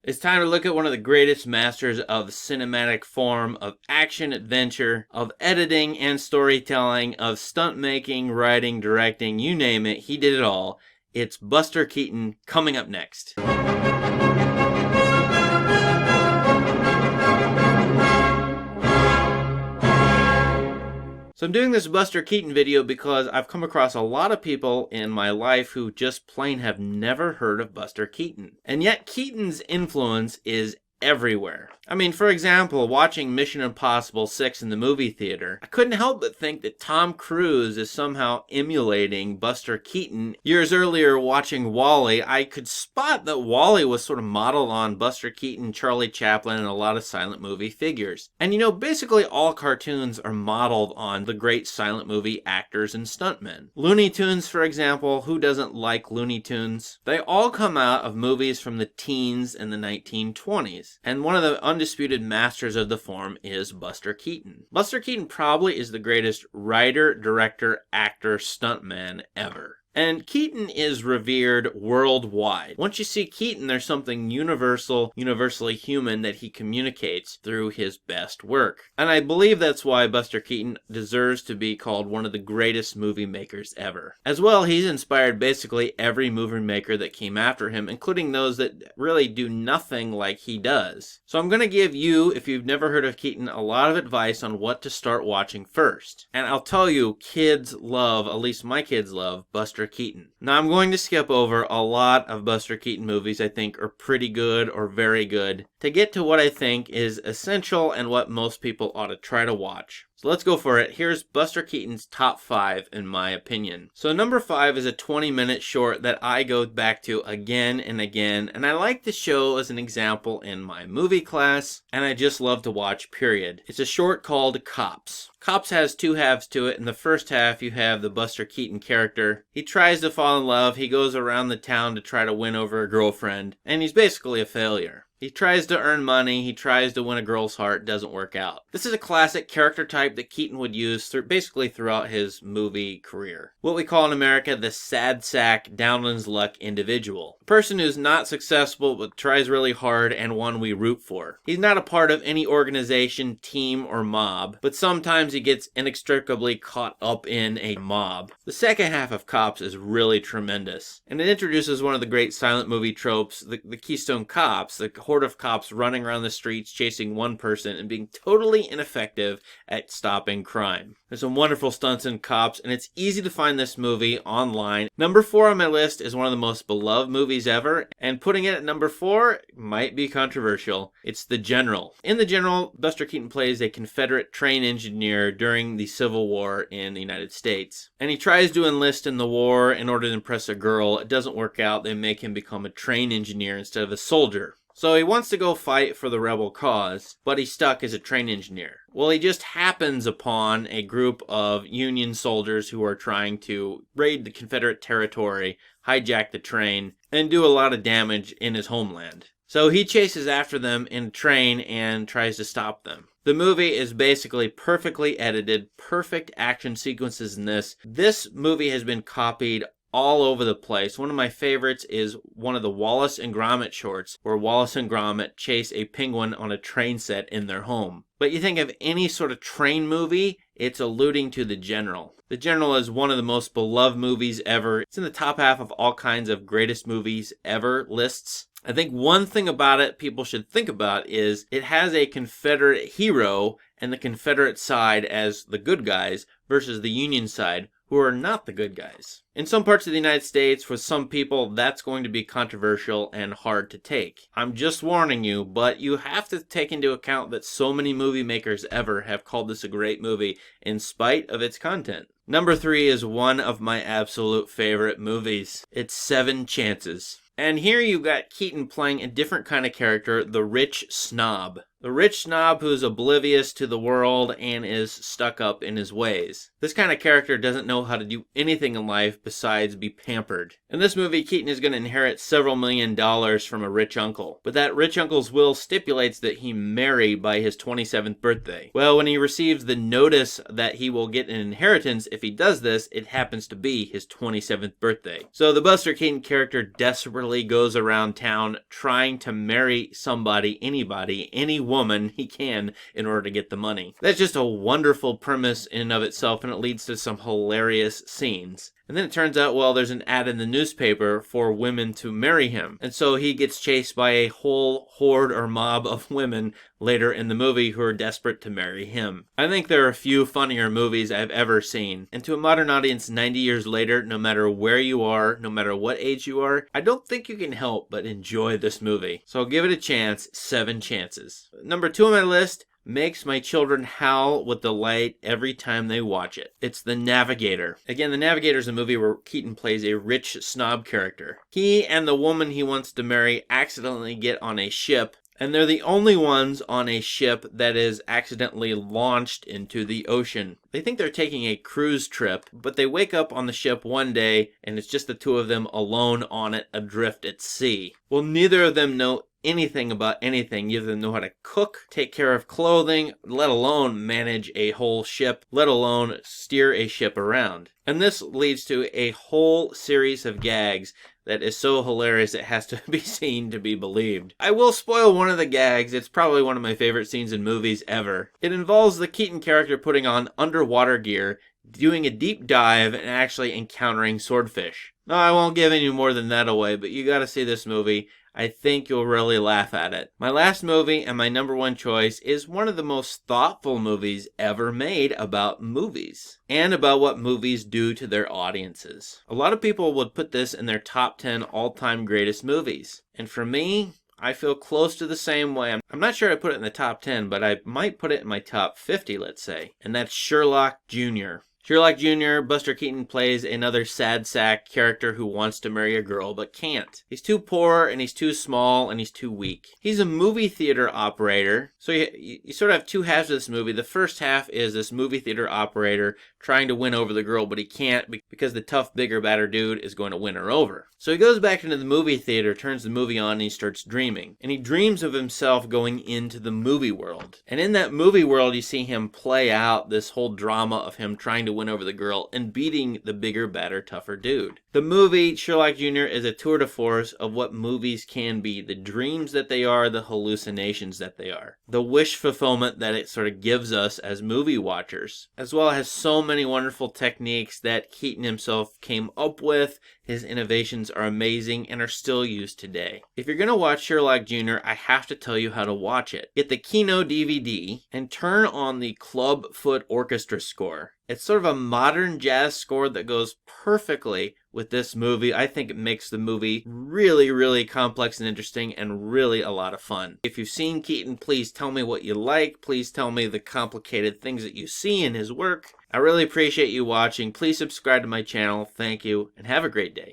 It's time to look at one of the greatest masters of cinematic form, of action adventure, of editing and storytelling, of stunt making, writing, directing, you name it, he did it all. It's Buster Keaton coming up next. So I'm doing this Buster Keaton video because I've come across a lot of people in my life who just plain have never heard of Buster Keaton. And yet Keaton's influence is everywhere. I mean, for example, watching Mission Impossible 6 in the movie theater, I couldn't help but think that Tom Cruise is somehow emulating Buster Keaton. Years earlier, watching WALL-E, I could spot that WALL-E was sort of modeled on Buster Keaton, Charlie Chaplin, and a lot of silent movie figures. And you know, basically all cartoons are modeled on the great silent movie actors and stuntmen. Looney Tunes, for example, who doesn't like Looney Tunes? They all come out of movies from the teens and the 1920s. And one of the undisputed masters of the form is Buster Keaton. Buster Keaton probably is the greatest writer, director, actor, stuntman ever. And Keaton is revered worldwide. Once you see Keaton, there's something universally human that he communicates through his best work. And I believe that's why Buster Keaton deserves to be called one of the greatest movie makers ever. As well, he's inspired basically every movie maker that came after him, including those that really do nothing like he does. So I'm going to give you, if you've never heard of Keaton, a lot of advice on what to start watching first. And I'll tell you, kids love, at least my kids love, Buster Keaton. Now I'm going to skip over a lot of Buster Keaton movies I think are pretty good or very good to get to what I think is essential and what most people ought to try to watch. So let's go for it. Here's Buster Keaton's top 5 in my opinion. So number 5 is a 20-minute short that I go back to again and again, and I like the show as an example in my movie class, and I just love to watch, period. It's a short called Cops. Cops has 2 halves to it. In the first half, you have the Buster Keaton character. He tries to fall in love. He goes around the town to try to win over a girlfriend, and he's basically a failure. He tries to earn money, he tries to win a girl's heart, doesn't work out. This is a classic character type that Keaton would use basically throughout his movie career. What we call in America the sad sack, down on his luck individual. A person who's not successful but tries really hard and one we root for. He's not a part of any organization, team, or mob, but sometimes he gets inextricably caught up in a mob. The second half of Cops is really tremendous, and it introduces one of the great silent movie tropes, the Keystone Cops, the horde of cops running around the streets chasing one person and being totally ineffective at stopping crime. There's some wonderful stunts in Cops, and it's easy to find this movie online. Number 4 on my list is one of the most beloved movies ever, and putting it at number 4 might be controversial. It's The General. In The General, Buster Keaton plays a Confederate train engineer during the Civil War in the United States. And he tries to enlist in the war in order to impress a girl. It doesn't work out. They make him become a train engineer instead of a soldier. So he wants to go fight for the rebel cause, but he's stuck as a train engineer. Well, he just happens upon a group of Union soldiers who are trying to raid the Confederate territory, hijack the train, and do a lot of damage in his homeland. So he chases after them in a train and tries to stop them. The movie is basically perfectly edited, perfect action sequences in this. This movie has been copied all over the place. One of my favorites is one of the Wallace and Gromit shorts where Wallace and Gromit chase a penguin on a train set in their home. But you think of any sort of train movie, it's alluding to The General. The General is one of the most beloved movies ever. It's in the top half of all kinds of greatest movies ever lists. I think one thing about it people should think about is it has a Confederate hero and the Confederate side as the good guys versus the Union side, who are not the good guys. In some parts of the United States, for some people, that's going to be controversial and hard to take. I'm just warning you, but you have to take into account that so many movie makers ever have called this a great movie in spite of its content. Number 3 is one of my absolute favorite movies. It's 7 Chances. And here you've got Keaton playing a different kind of character, the rich snob. The rich snob who's oblivious to the world and is stuck up in his ways. This kind of character doesn't know how to do anything in life besides be pampered. In this movie, Keaton is going to inherit several $1,000,000 from a rich uncle. But that rich uncle's will stipulates that he marry by his 27th birthday. Well, when he receives the notice that he will get an inheritance if he does this, it happens to be his 27th birthday. So the Buster Keaton character desperately goes around town trying to marry somebody, anybody, any woman he can in order to get the money. That's just a wonderful premise in and of itself, and it leads to some hilarious scenes. And then it turns out, well, there's an ad in the newspaper for women to marry him. And so he gets chased by a whole horde or mob of women later in the movie who are desperate to marry him. I think there are a few funnier movies I've ever seen. And to a modern audience 90 years later, no matter where you are, no matter what age you are, I don't think you can help but enjoy this movie. So I'll give it a chance, 7 chances. Number 2 on my list makes my children howl with delight every time they watch it. It's The Navigator. Again, The Navigator is a movie where Keaton plays a rich snob character. He and the woman he wants to marry accidentally get on a ship, and they're the only ones on a ship that is accidentally launched into the ocean. They think they're taking a cruise trip, but they wake up on the ship one day, and it's just the two of them alone on it, adrift at sea. Well, neither of them know anything about anything. Neither of them know how to cook, take care of clothing, let alone manage a whole ship, let alone steer a ship around. And this leads to a whole series of gags that is so hilarious it has to be seen to be believed. I will spoil one of the gags. It's probably one of my favorite scenes in movies ever. It involves the Keaton character putting on underwater gear, doing a deep dive, and actually encountering swordfish. No, I won't give any more than that away, but you gotta see this movie. I think you'll really laugh at it. My last movie and my number 1 choice is one of the most thoughtful movies ever made about movies and about what movies do to their audiences. A lot of people would put this in their top 10 all-time greatest movies. And for me, I feel close to the same way. I'm not sure I put it in the top 10, but I might put it in my top 50, let's say. And that's Sherlock Jr. Sherlock Jr., Buster Keaton plays another sad sack character who wants to marry a girl but can't. He's too poor, and he's too small, and he's too weak. He's a movie theater operator, so you sort of have 2 halves of this movie. The first half is this movie theater operator trying to win over the girl, but he can't because the tough, bigger, badder dude is going to win her over. So he goes back into the movie theater, turns the movie on, and he starts dreaming. And he dreams of himself going into the movie world. And in that movie world, you see him play out this whole drama of him trying to win over the girl and beating the bigger, badder, tougher dude. The movie, Sherlock Jr., is a tour de force of what movies can be. The dreams that they are, the hallucinations that they are. The wish fulfillment that it sort of gives us as movie watchers. As well as so many wonderful techniques that Keaton himself came up with. His innovations are amazing and are still used today. If you're going to watch Sherlock Jr., I have to tell you how to watch it. Get the Kino DVD and turn on the Clubfoot Orchestra score. It's sort of a modern jazz score that goes perfectly with this movie. I think it makes the movie really, really complex and interesting and really a lot of fun. If you've seen Keaton, please tell me what you like. Please tell me the complicated things that you see in his work. I really appreciate you watching. Please subscribe to my channel. Thank you, and have a great day.